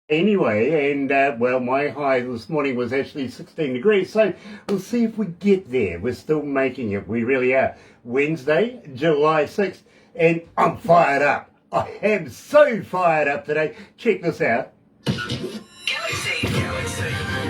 anyway, and well, my high this morning was actually 16 degrees, so we'll see if we get there. We're still making it, we really are. Wednesday, July 6th, and I'm fired up. I am so fired up today. Check this out. Galaxy 107fm.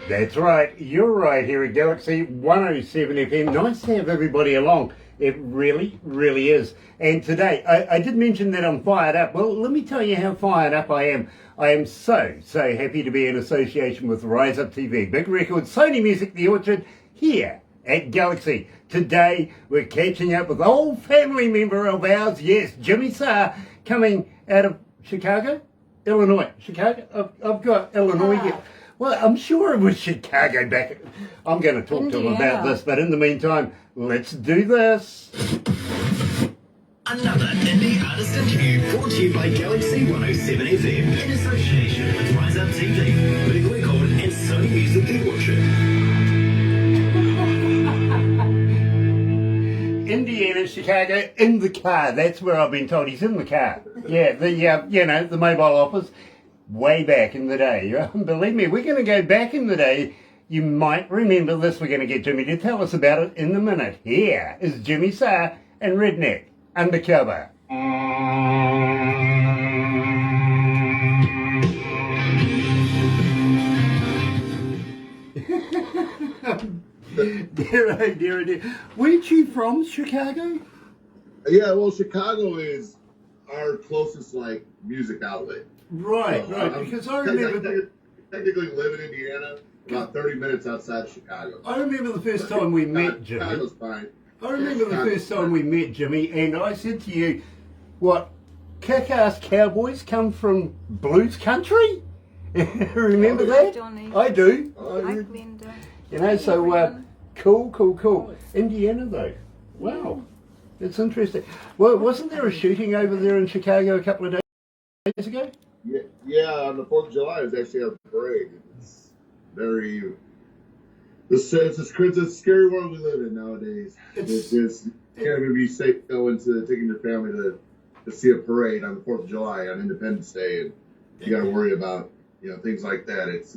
That's right, you're right here at Galaxy 107fm. Nice to have everybody along. It really, really is. And today, I did mention that I'm fired up. Well, let me tell you how fired up I am. I am so happy to be in association with Rise Up TV, Big Record, Sony Music, The Orchard, here at Galaxy. Today, we're catching up with an old family member of ours, yes, Jimmy Sarr, coming out of Chicago? Illinois. Chicago? I've got Illinois here. Well, I'm sure it was Chicago back. I'm going to talk to him about this, but in the meantime, let's do this. Another indie artist interview brought to you by Galaxy 107fm in association with Rise Up TV, Big Record and Sony Music The Orchard. Indiana, Chicago, in the car. That's where I've been told he's in the car. Yeah, the mobile office. Way back in the day. Believe me, we're going to go back in the day. You might remember this. We're going to get Jimmy to tell us about it in a minute. Here is Jimmy Sarr and Redneck Undercover. Dear. Weren't you from Chicago? Yeah, well, Chicago is our closest, music outlet. Right, because I remember... Technically live in Indiana, about 30 minutes outside Chicago. I remember the first time we met, Jimmy. Chicago's fine. I remember the first time we met, Jimmy, and I said to you, what, kick-ass cowboys come from blues country? Remember that? Johnny. I do. I've been there. You know, so cool. Indiana, though. Wow. That's interesting. Well, wasn't there a shooting over there in Chicago a couple of days ago? Yeah, on the 4th of July, it was actually a parade. It's very... It's a scary world we live in nowadays. It's just can't even be safe taking your family to see a parade on the 4th of July on Independence Day, and you got to worry about things like that. It's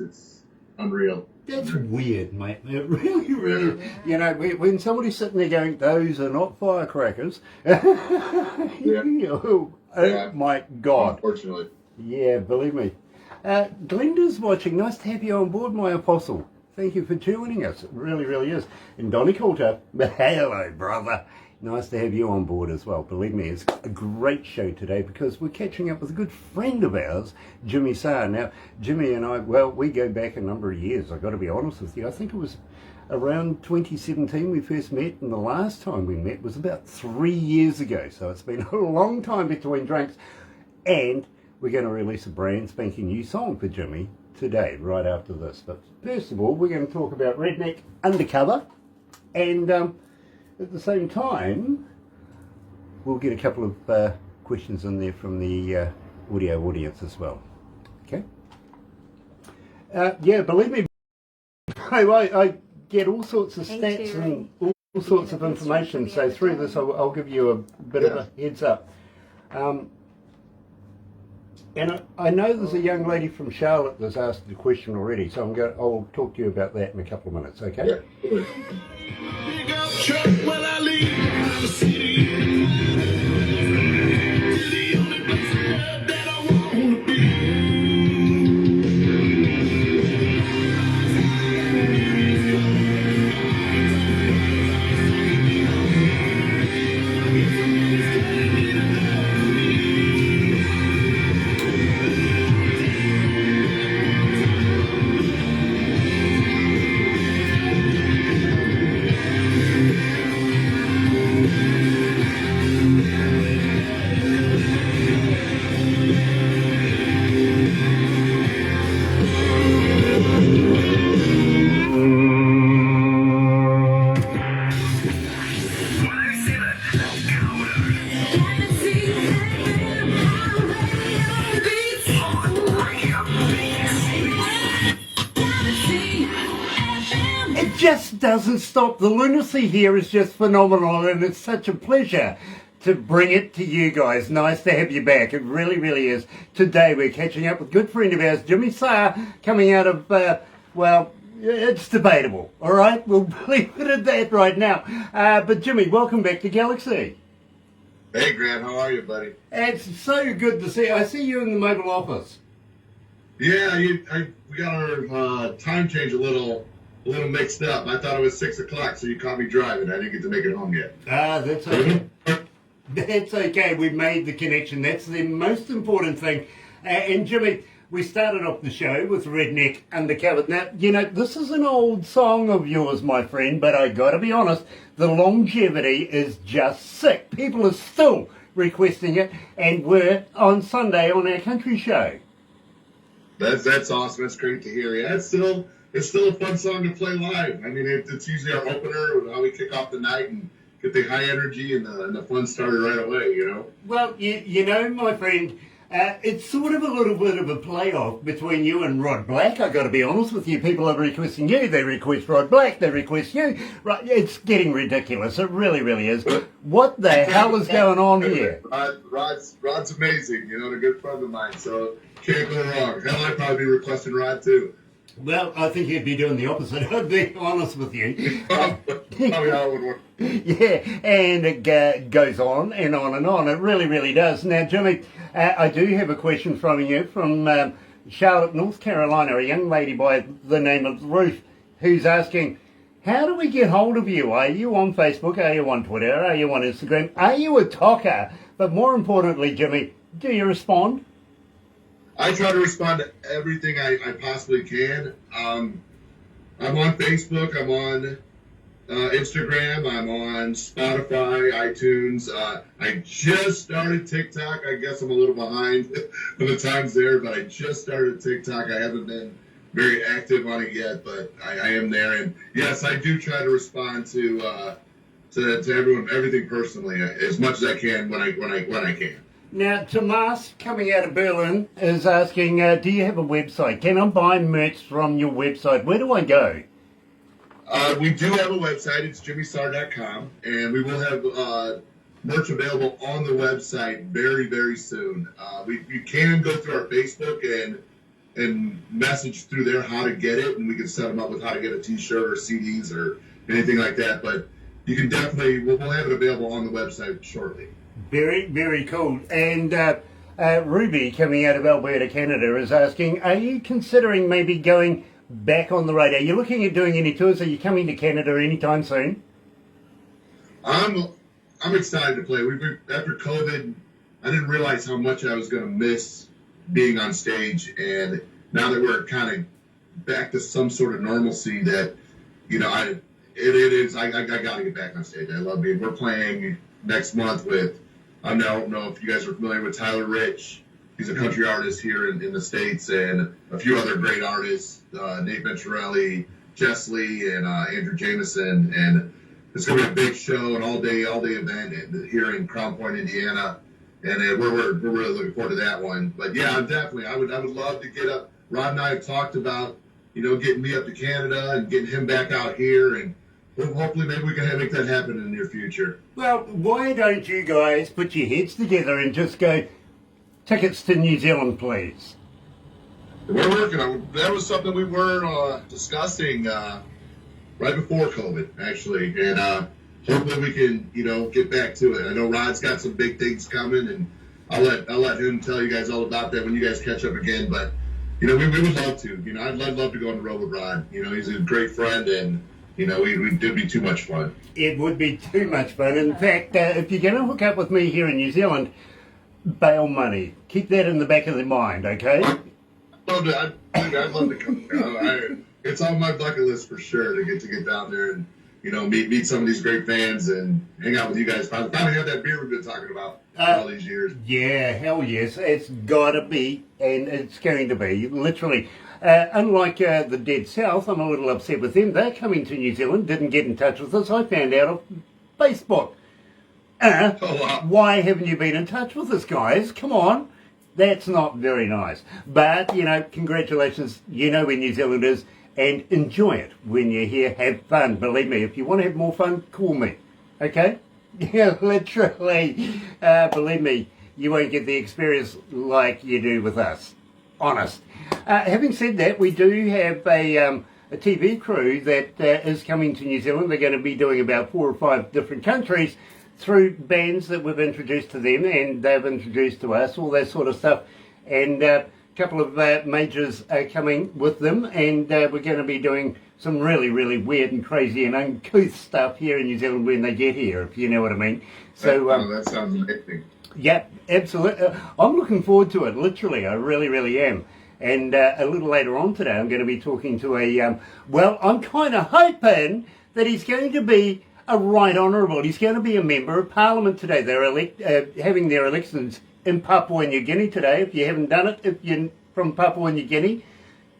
unreal. That's weird, mate. It really. You know, when somebody's sitting there going, "Those are not firecrackers," oh my God. Unfortunately. Yeah, believe me. Glenda's watching. Nice to have you on board, my apostle. Thank you for joining us. It really, really is. And Donnie Coulter, hello, brother. Nice to have you on board as well. Believe me, it's a great show today because we're catching up with a good friend of ours, Jimmy Sarr. Now, Jimmy and I, well, we go back a number of years. I've got to be honest with you. I think it was around 2017 we first met, and the last time we met was about 3 years ago. So it's been a long time between drinks. And we're going to release a brand spanking new song for Jimmy today, right after this. But first of all, we're going to talk about Redneck Undercover, and at the same time, we'll get a couple of questions in there from the audio audience as well. Okay? Yeah, believe me, I get all sorts of stats and all sorts of information, so through this I'll give you a bit of a heads up. And I know there's a young lady from Charlotte that's asked the question already, so I'll talk to you about that in a couple of minutes, okay? Yeah. just doesn't stop. The lunacy here is just phenomenal, and it's such a pleasure to bring it to you guys. Nice to have you back. It really, really is. Today we're catching up with a good friend of ours, Jimmy Sarr, coming out of, well, it's debatable, all right? We'll leave it at that right now. But Jimmy, welcome back to Galaxy. Hey, Grant, how are you, buddy? It's so good to see you. I see you in the mobile office. Yeah, we got our time change a little mixed up. I thought it was 6 o'clock, so you caught me driving. I didn't get to make it home yet. That's okay. That's okay. We made the connection. That's the most important thing. And Jimmy, we started off the show with Redneck Undercover. Now, you know, this is an old song of yours, my friend, but I got to be honest, the longevity is just sick. People are still requesting it, and we're on Sunday on our country show. That's awesome. That's great to hear. Yeah, it's still a fun song to play live. I mean, it's usually our opener, how we kick off the night and get the high energy and the fun started right away, you know? Well, you know, my friend, it's sort of a little bit of a playoff between you and Rod Black. I got to be honest with you. People are requesting you. They request Rod Black. They request you. Right? It's getting ridiculous. It really, really is. What the hell is going on here? Rod's amazing. You know, a good friend of mine. So can't go wrong. Hell, I'd probably be requesting Rod too. Well, I think you'd be doing the opposite. I'll be honest with you. Probably how it would work. Yeah, and it goes on and on and on. It really, really does. Now, Jimmy, I do have a question from you from Charlotte, North Carolina, a young lady by the name of Ruth, who's asking, how do we get hold of you? Are you on Facebook? Are you on Twitter? Are you on Instagram? Are you a talker? But more importantly, Jimmy, do you respond? I try to respond to everything I possibly can. I'm on Facebook. I'm on Instagram. I'm on Spotify, iTunes. I just started TikTok. I guess I'm a little behind on the times there, but I just started TikTok. I haven't been very active on it yet, but I am there. And yes, I do try to respond to everyone, everything personally, as much as I can when I can. Now, Tomas, coming out of Berlin, is asking, do you have a website? Can I buy merch from your website? Where do I go? We do have a website. It's jimmysar.com, and we will have merch available on the website very, very soon. You can go through our Facebook and message through there how to get it, and we can set them up with how to get a T-shirt or CDs or anything like that. But you can definitely, we'll have it available on the website shortly. Very, very cool. And Ruby, coming out of Alberta, Canada, is asking, are you considering maybe going back on the road? Are you looking at doing any tours? Are you coming to Canada anytime soon? I'm excited to play. After COVID, I didn't realize how much I was going to miss being on stage. And now that we're kind of back to some sort of normalcy that, you know, I got to get back on stage. I love being, we're playing next month with, I don't know if you guys are familiar with Tyler Rich. He's a country artist here in the States, and a few other great artists, Nate Venturelli, Jess Lee, and Andrew Jameson. And it's going to be a big show, an all-day event here in Crown Point, Indiana. And we're really looking forward to that one. But yeah, definitely, I would love to get up. Rod and I have talked about, you know, getting me up to Canada and getting him back out here, and hopefully maybe we can make that happen in the near future. Well, why don't you guys put your heads together and just go, tickets to New Zealand, please? We're working on that. Was something we were discussing right before COVID, actually, and hopefully we can, you know, get back to it. I know Rod's got some big things coming, and I'll let him tell you guys all about that when you guys catch up again. But you know, we would love to. You know, I'd love to go on the road with Rod. You know, he's a great friend, and you know, it'd be too much fun. It would be too much fun. In fact, if you're going to hook up with me here in New Zealand, bail money. Keep that in the back of the mind, okay? I'd love to come down. It's on my bucket list for sure to get down there and, you know, meet some of these great fans and hang out with you guys. Finally have that beer we've been talking about all these years. Yeah, hell yes. It's got to be, and it's going to be, literally. Unlike the Dead South, I'm a little upset with them. They're coming to New Zealand, didn't get in touch with us. I found out on Facebook. Why haven't you been in touch with us, guys? Come on. That's not very nice. But, you know, congratulations. You know where New Zealand is. and enjoy it when you're here. Have fun. Believe me, if you want to have more fun, call me. Okay? Yeah, literally. Believe me, you won't get the experience like you do with us. Honest. Having said that, we do have a TV crew that is coming to New Zealand. They're going to be doing about 4 or 5 different countries through bands that we've introduced to them and they've introduced to us, all that sort of stuff. And a couple of majors are coming with them, and we're going to be doing some really, really weird and crazy and uncouth stuff here in New Zealand when they get here, if you know what I mean. So that sounds amazing. Yeah, absolutely. I'm looking forward to it, literally. I really, really am. And a little later on today, I'm going to be talking to well, I'm kind of hoping that he's going to be a Right Honourable. He's going to be a Member of Parliament today. They're having their elections in Papua New Guinea today. If you haven't done it, if you're from Papua New Guinea,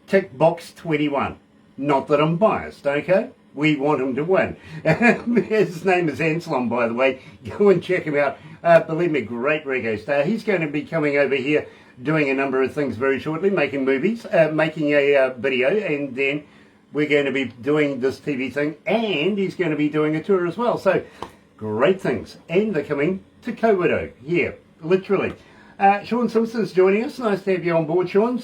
tick box 21. Not that I'm biased, okay? We want him to win. His name is Anselm, by the way. Go and check him out. Believe me, great reggae star. He's going to be coming over here doing a number of things very shortly, making movies, making a video, and then we're going to be doing this TV thing, and he's going to be doing a tour as well. So, great things. And they're coming to Kawido here, literally. Sean Simpson's joining us. Nice to have you on board, Sean.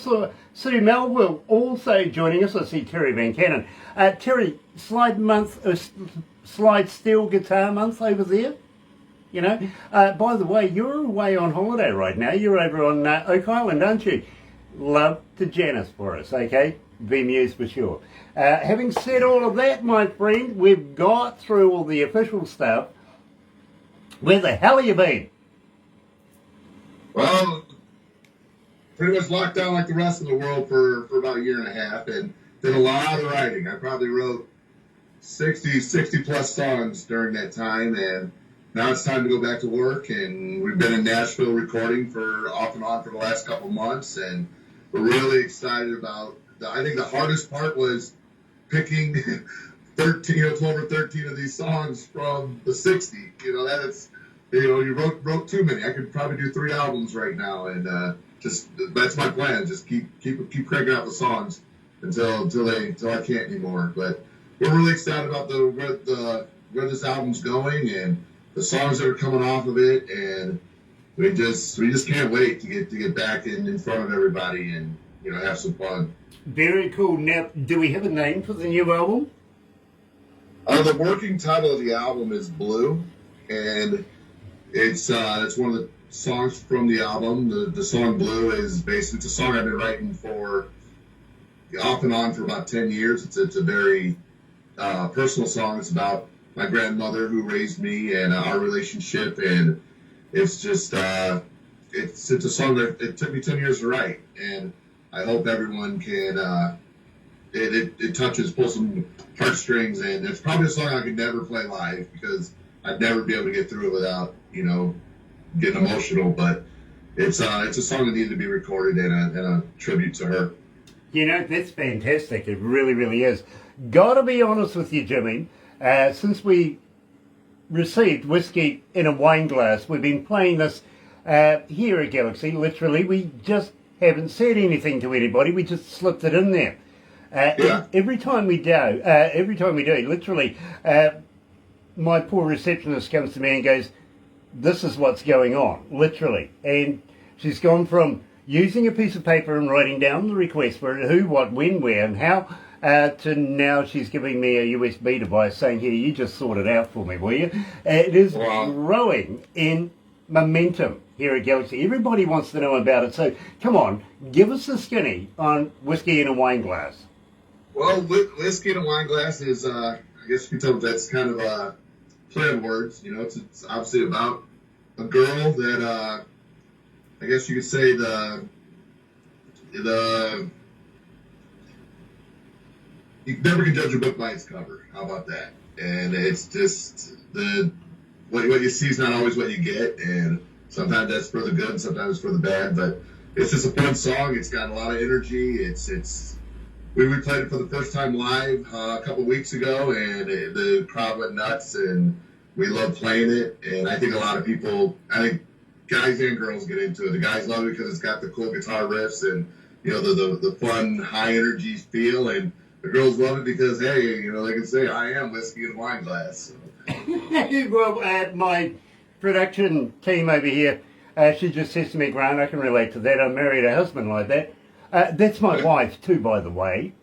Sue Melville also joining us. I see Terry Van Cannon. Terry, slide steel guitar month over there. You know. By the way, you're away on holiday right now. You're over on Oak Island, aren't you? Love to Janice for us, okay? VMUs for sure. Having said all of that, my friend, we've got through all the official stuff. Where the hell have you been? Well, pretty much locked down like the rest of the world for about a year and a half, and did a lot of writing. I probably wrote 60 plus songs during that time, and now it's time to go back to work. And we've been in Nashville recording for off and on for the last couple months, and we're really excited about. I think the hardest part was picking 12 or 13 of these songs from the 60. You wrote too many. I could probably do 3 albums right now, and just that's my plan. Just keep cranking out the songs until I can't anymore. But we're really excited about where this album's going and the songs that are coming off of it, and we just can't wait to get back in front of everybody and have some fun. Very cool. Now, do we have a name for the new album? The working title of the album is Blue, and it's one of the songs from the album. The song Blue is basically it's a song I've been writing for off and on for about 10 years. It's a very personal song. It's about my grandmother who raised me and our relationship, and it's just it's a song that it took me 10 years to write, and I hope everyone can it pulls some heartstrings, and it's probably a song I could never play live because I'd never be able to get through it without getting emotional. But it's a song that needed to be recorded and a tribute to her. That's fantastic. It really, really is. Gotta be honest with you, Jimmy. Since we received Whiskey in a Wine Glass, we've been playing this here at Galaxy. Literally, we just haven't said anything to anybody. We just slipped it in there. Every time we do, literally, my poor receptionist comes to me and goes, "This is what's going on," literally. And she's gone from using a piece of paper and writing down the request for who, what, when, where, and how, to now she's giving me a USB device saying, "Here, you just sort it out for me, will you?" It is growing in momentum here at Galaxy. Everybody wants to know about it. So, come on, give us a skinny on Whiskey in a Wine Glass. Well, Whiskey in a Wine Glass is, I guess you can tell that's kind of a play on words. It's obviously about a girl that, I guess you could say you never can judge a book by its cover. How about that? And it's just what you see is not always what you get, and sometimes that's for the good, and sometimes it's for the bad. But it's just a fun song. It's got a lot of energy. We played it for the first time live a couple weeks ago, and the crowd went nuts, and we love playing it. And I think a lot of people, guys and girls get into it. The guys love it because it's got the cool guitar riffs and the fun high energy feel, and The girls love it because, hey, you know, they can say, I am whiskey in a wine glass. So. Well, my production team over here, she just says to me, Grant, I can relate to that. I married a husband like that. That's my wife too, by the way.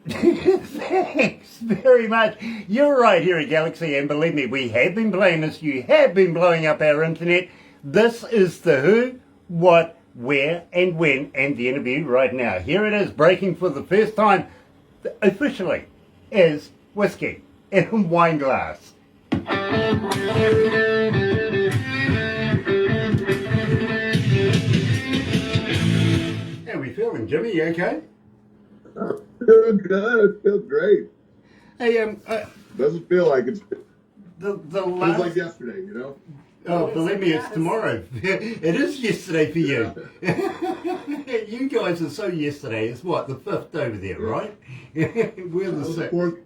Thanks very much. You're right here at Galaxy, and believe me, we have been playing this. You have been blowing up our internet. This is the who, what, where, and when, and the interview right now. Here it is, breaking for the first time, officially, as whiskey in a wine glass. How are we feeling, Jimmy? You okay? Feel good. Feel great. Hey, Doesn't feel like it's the feels last... like yesterday, you know? Oh, believe me, it's tomorrow. It is yesterday for you. You guys are so yesterday. It's what, the 5th over there, right? We're the 6th. 4th.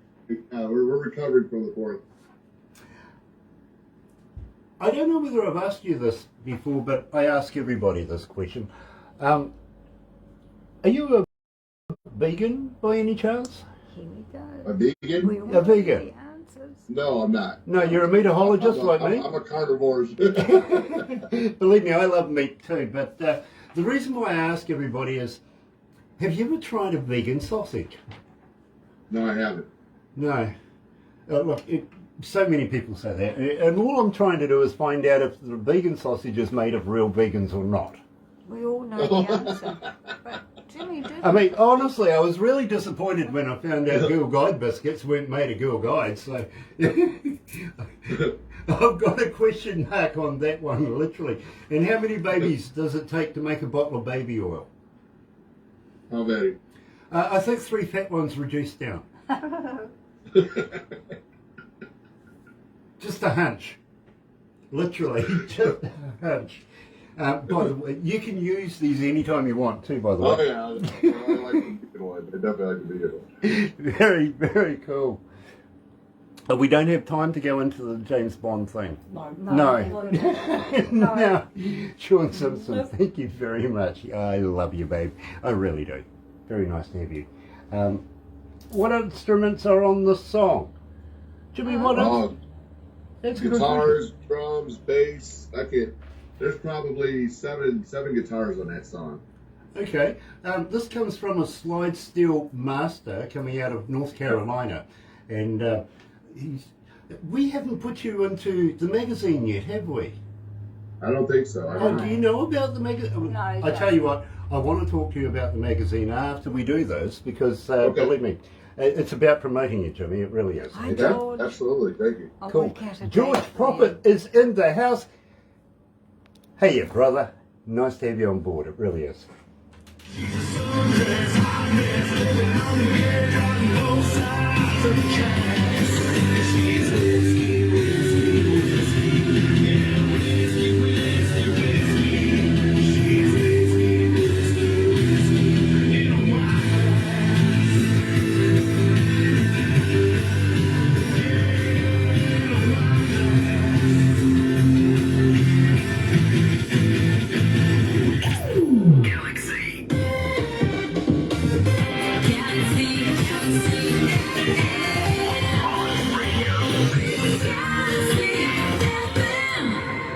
We're recovering from the 4th. I don't know whether I've asked you this before, but I ask everybody this question. Are you a vegan by any chance? Here we go. A vegan? We all A vegan? know the answers. No, I'm not. No, you're a meatologist like me? I'm a carnivore. Believe me, I love meat too, but the reason why I ask everybody is, have you ever tried a vegan sausage? No, I haven't. No. Look, so many people say that, and all I'm trying to do is find out if the vegan sausage is made of real vegans or not. We all know the answer. But Jimmy didn't. I mean, honestly, I was really disappointed when I found out Girl Guide biscuits weren't made of Girl Guide, so I've got a question mark on that one, literally. And how many babies does it take to make a bottle of baby oil? How many? I think 3 fat ones reduced down. Just a hunch. Literally, just a hunch. By the way, you can use these anytime you want too, by the way. Oh, yeah. I like the vegan one. I definitely like the vegan one. Very, very cool. But we don't have time to go into the James Bond thing. No. No. No. No. Sean Simpson, thank you very much. I love you, babe. I really do. Very nice to have you. What instruments are on the song? Jimmy, what That's a good guitars, drums, bass. There's probably seven guitars on that song. Okay. This comes from a slide steel master coming out of North Carolina. And we haven't put you into the magazine yet, have we? I don't think so. Do you know about the magazine? No, I tell you what, I want to talk to you about the magazine after we do this because, believe me, it's about promoting you, Jimmy. It really is. Hi, Okay? George. Absolutely. Thank you. I'll Cool. work out a date George for Prophet is in the house. Hey, brother. Nice to have you on board. It really is. Galaxy.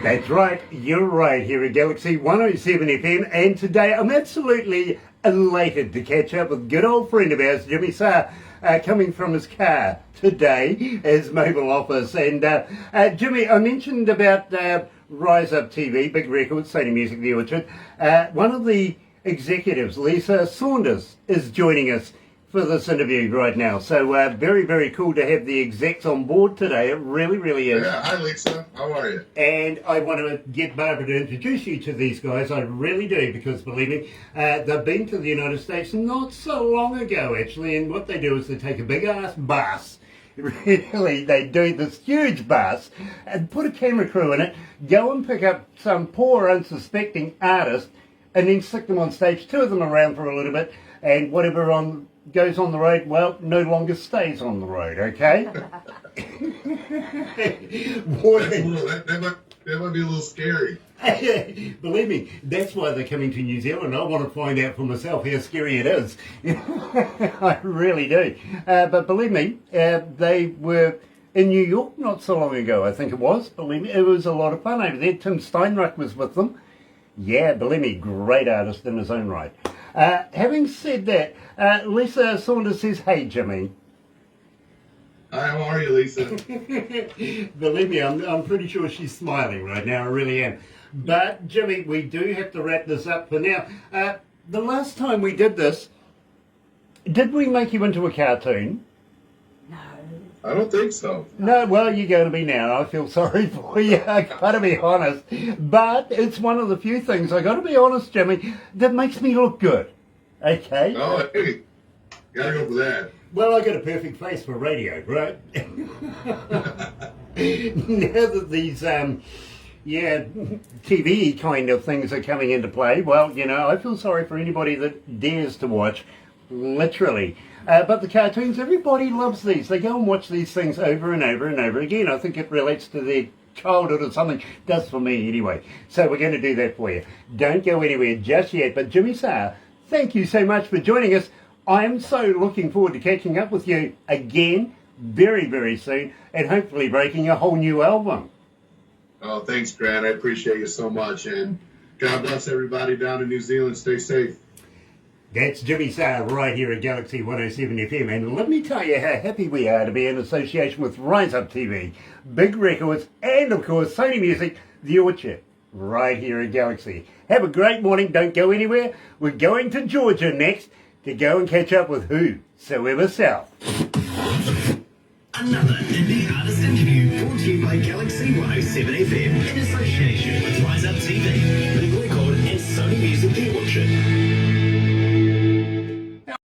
That's right, you're right here at Galaxy 107 FM, and today I'm absolutely elated to catch up with a good old friend of ours, Jimmy Sarr, coming from his car today, his mobile office. And Jimmy, I mentioned about Rise Up TV, Big Records, Sony Music, The Orchard. One of the executives, Lisa Saunders, is joining us for this interview right now. So very, very cool to have the execs on board today. It really, really is. Yeah, hi Lisa. How are you? And I want to get Barbara to introduce you to these guys. I really do, because believe me, they've been to the United States not so long ago, actually. And what they do is they take a big ass bus. Really, they do this huge bus and put a camera crew in it, go and pick up some poor unsuspecting artist, and then stick them on stage, tour them around for a little bit, and whatever goes on the road, well, no longer stays on the road, okay? That might be a little scary. Believe me, that's why they're coming to New Zealand. I want to find out for myself how scary it is. I really do. But believe me, they were in New York not so long ago, I think it was. Believe me, it was a lot of fun over there. Tim Steinreich was with them. Yeah, believe me, great artist in his own right. Having said that, Lisa Saunders says, hey, Jimmy. Hi, how are you, Lisa? Believe me, I'm pretty sure she's smiling right now. I really am. But, Jimmy, we do have to wrap this up for now. The last time we did this, did we make you into a cartoon? No. I don't think so. No, well, you're going to be now. I feel sorry for you. I got to be honest. But it's one of the few things, I got to be honest, Jimmy, that makes me look good. Okay? Oh, hey. Gotta go for that. Well, I got a perfect face for radio, right? Now that these, TV kind of things are coming into play, well, you know, I feel sorry for anybody that dares to watch, literally. But the cartoons, everybody loves these. They go and watch these things over and over and over again. I think it relates to their childhood or something. It does for me anyway. So we're going to do that for you. Don't go anywhere just yet. But Jimmy Sarr, thank you so much for joining us. I am so looking forward to catching up with you again very, very soon and hopefully breaking a whole new album. Oh, thanks, Grant. I appreciate you so much. And God bless everybody down in New Zealand. Stay safe. That's Jimmy Sarr right here at Galaxy 107 FM. And let me tell you how happy we are to be in association with Rise Up TV, Big Records, and of course Sony Music, The Orchard, right here at Galaxy. Have a great morning. Don't go anywhere. We're going to Georgia next to go and catch up with whosoever south. Another indie artist interview brought to you by Galaxy 107 FM in association with Rise Up TV, Big Record, and Sony Music The Orchard.